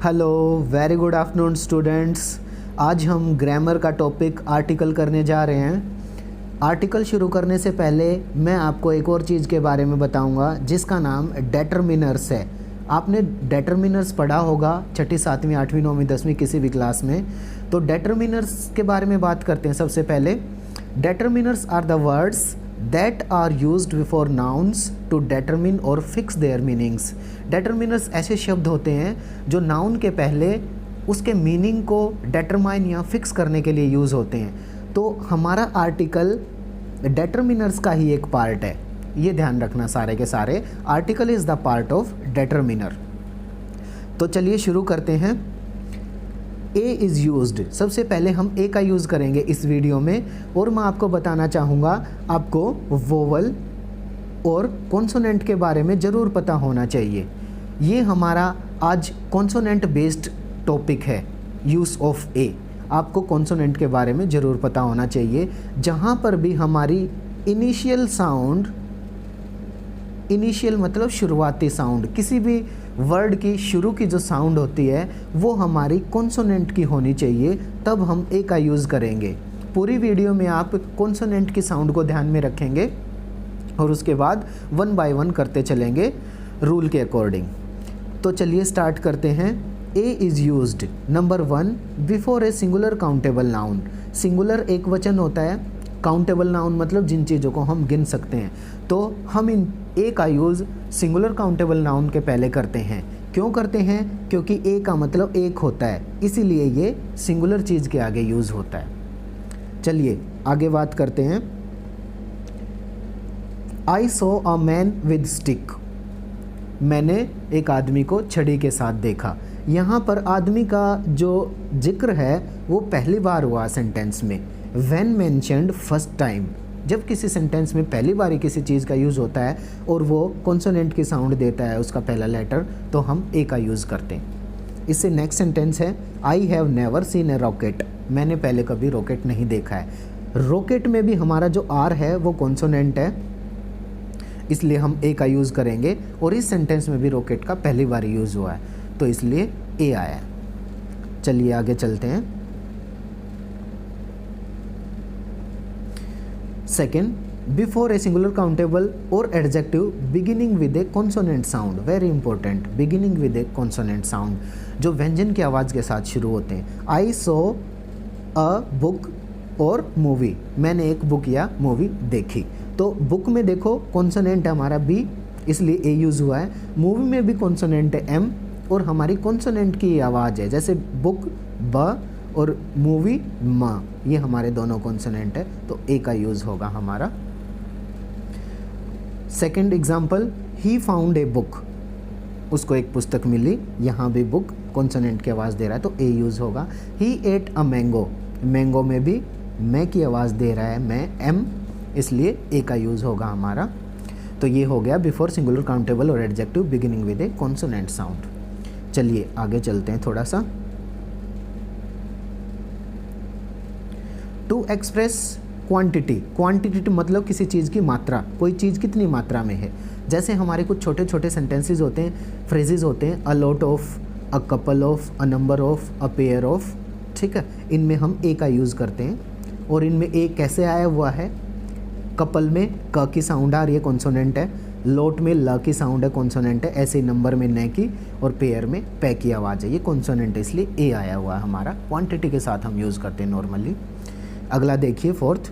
Hello, very good afternoon students. आज हम grammar का टॉपिक आर्टिकल करने जा रहे हैं। आर्टिकल शुरू करने से पहले मैं आपको एक और चीज़ के बारे में बताऊंगा जिसका नाम डेटरमिनर्स है। आपने डेटरमिनर्स पढ़ा होगा 6ठी 7वीं 8वीं 9वीं 10वीं किसी भी क्लास में। तो डेटरमिनर्स के बारे में बात करते हैं। सबसे पहले determiners are the words that are used before nouns to determine or fix their meanings। determiners ऐसे शब्द होते हैं जो नाउन के पहले उसके मीनिंग को determine या फिक्स करने के लिए यूज़ होते हैं। तो हमारा आर्टिकल determiners का ही एक पार्ट है, ये ध्यान रखना सारे के सारे। Article is the part of determiner। तो चलिए शुरू करते हैं। ए इज़ यूज्ड, सबसे पहले हम ए का यूज़ करेंगे इस वीडियो में, और मैं आपको बताना चाहूँगा आपको वोवल और कॉन्सोनेंट के बारे में ज़रूर पता होना चाहिए। ये हमारा आज कॉन्सोनेंट बेस्ड टॉपिक है, यूज़ ऑफ ए। आपको कॉन्सोनेंट के बारे में ज़रूर पता होना चाहिए। जहाँ पर भी हमारी इनिशियल साउंड, इनिशियल मतलब शुरुआती साउंड, किसी भी वर्ड की शुरू की जो साउंड होती है वो हमारी कॉन्सोनेंट की होनी चाहिए, तब हम ए का यूज़ करेंगे। पूरी वीडियो में आप कॉन्सोनेंट की साउंड को ध्यान में रखेंगे और उसके बाद 1 बाय 1 करते चलेंगे रूल के अकॉर्डिंग। तो चलिए स्टार्ट करते हैं। A is used number 1 before a singular countable noun. Singular एक वचन होता है, काउंटेबल नाउन मतलब जिन चीज़ों को हम गिन सकते हैं। तो हम इन ए का यूज़ सिंगुलर काउंटेबल नाउन के पहले करते हैं। क्यों करते हैं? क्योंकि ए का मतलब एक होता है, इसीलिए ये सिंगुलर चीज़ के आगे यूज़ होता है। चलिए आगे बात करते हैं। I saw a man with stick. मैंने एक आदमी को छड़ी के साथ देखा। यहाँ पर आदमी का जो जिक्र है वो पहली बार हुआ सेंटेंस में। When mentioned first time, जब किसी सेंटेंस में पहली बार किसी चीज़ का यूज़ होता है और वो कॉन्सोनेंट की साउंड देता है उसका पहला लेटर, तो हम ए का यूज़ करते हैं। इससे नेक्स्ट सेंटेंस है I have never seen A rocket. मैंने पहले कभी रॉकेट नहीं देखा है। रॉकेट में भी हमारा जो आर है वो कॉन्सोनेंट है, इसलिए हम ए का यूज़ करेंगे। और इस सेंटेंस में भी रॉकेट का पहली बार यूज़ हुआ है, तो इसलिए ए आया। चलिए आगे चलते हैं। Second, before a singular countable और adjective beginning with a consonant sound. Very important, beginning with a consonant sound, जो व्यंजन की आवाज़ के साथ शुरू होते हैं। आई सो अ बुक और मूवी। मैंने एक बुक या मूवी देखी। तो बुक में देखो कॉन्सोनेंट है हमारा बी, इसलिए ए यूज़ हुआ है। मूवी में भी कॉन्सोनेंट है एम, और हमारी कॉन्सोनेंट की आवाज़ है, जैसे बुक ब और मूवी म, ये हमारे दोनों कॉन्सोनेंट है, तो ए का यूज़ होगा हमारा। Second example, he found a book. उसको एक पुस्तक मिली, यहाँ भी बुक कॉन्सोनेंट की आवाज़ दे रहा है तो ए यूज़ होगा। ही एट अ मैंगो। मैंगो में भी मैं की आवाज़ दे रहा है, मैं एम, इसलिए ए का यूज़ होगा हमारा। तो ये हो गया बिफोर सिंगुलर काउंटेबल और adjective beginning with a consonant sound. चलिए आगे चलते हैं थोड़ा सा। To express quantity. क्वांटिटी मतलब किसी चीज़ की मात्रा, कोई चीज़ कितनी मात्रा में है। जैसे हमारे कुछ छोटे छोटे सेंटेंसेस होते हैं, फ्रेजेस होते हैं, a lot of, a couple of, a number of, a pair of, ठीक है। इनमें हम ए का यूज़ करते हैं। और इनमें ए कैसे आया हुआ है? कपल में क की साउंड आ रही है, कॉन्सोनेंट है। लॉट में ल की साउंड है, कॉन्सोनेंट है। ऐसे ही नंबर में न की, और पेयर में पै की आवाज़ है, ये कॉन्सोनेंट है, इसलिए ए आया हुआ है हमारा। क्वांटिटी के साथ हम यूज़ करते हैं नॉर्मली। अगला देखिए fourth,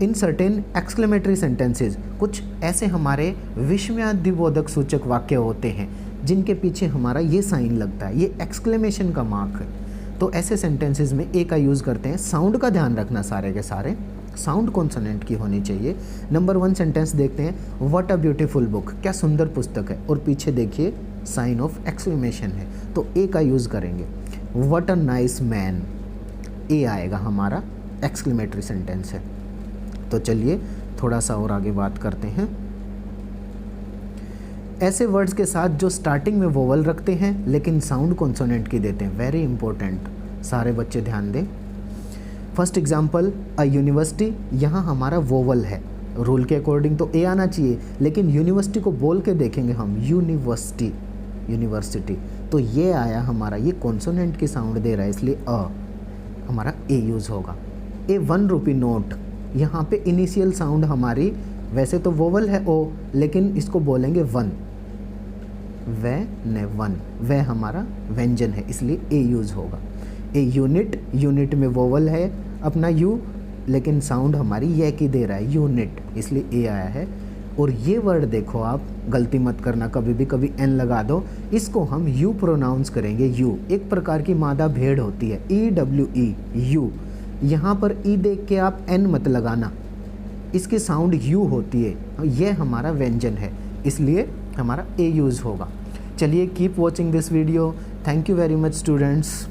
in certain exclamatory sentences. कुछ ऐसे हमारे विस्मयादिबोधक सूचक वाक्य होते हैं जिनके पीछे हमारा ये साइन लगता है, ये एक्सक्लेमेशन का मार्क है। तो ऐसे सेंटेंसेस में ए का यूज़ करते हैं। साउंड का ध्यान रखना सारे के सारे, साउंड कॉन्सोनेंट की होनी चाहिए। नंबर 1 सेंटेंस देखते हैं, व्हाट अ ब्यूटीफुल बुक। क्या सुंदर पुस्तक है, और पीछे देखिए साइन ऑफ एक्सक्लेमेशन है, तो ए का यूज़ करेंगे। व्हाट अ नाइस मैन, ए आएगा हमारा, एक्सक्लेमेटरी सेंटेंस है। तो चलिए थोड़ा सा और आगे बात करते हैं। ऐसे वर्ड्स के साथ जो स्टार्टिंग में वोवल रखते हैं लेकिन साउंड कॉन्सोनेंट की देते हैं। वेरी इंपॉर्टेंट, सारे बच्चे ध्यान दें। First example, a university. यहाँ हमारा वोवल है, रूल के अकॉर्डिंग तो ए आना चाहिए, लेकिन यूनिवर्सिटी को बोल के देखेंगे हम, यूनिवर्सिटी, यूनिवर्सिटी, तो ये आया हमारा, ये कॉन्सोनेंट की साउंड दे रहा है इसलिए हमारा ए यूज़ होगा। ए 1 रुपी नोट, यहाँ पे इनिशियल साउंड हमारी वैसे तो वोवल है ओ, लेकिन इसको बोलेंगे वन, वन, वह हमारा व्यंजन है इसलिए ए यूज़ होगा। ए यूनिट, यूनिट में वोवल है अपना यू, लेकिन साउंड हमारी ये की दे रहा है यूनिट, इसलिए ए आया है। और ये वर्ड देखो आप, गलती मत करना कभी भी, कभी एन लगा दो, इसको हम यू प्रोनाउंस करेंगे। यू एक प्रकार की मादा भेड़ होती है, EWE यू, यहाँ पर ई देख के आप एन मत लगाना, इसकी साउंड यू होती है, यह हमारा व्यंजन है इसलिए हमारा ए यूज़ होगा। चलिए keep watching this video, thank you very much students.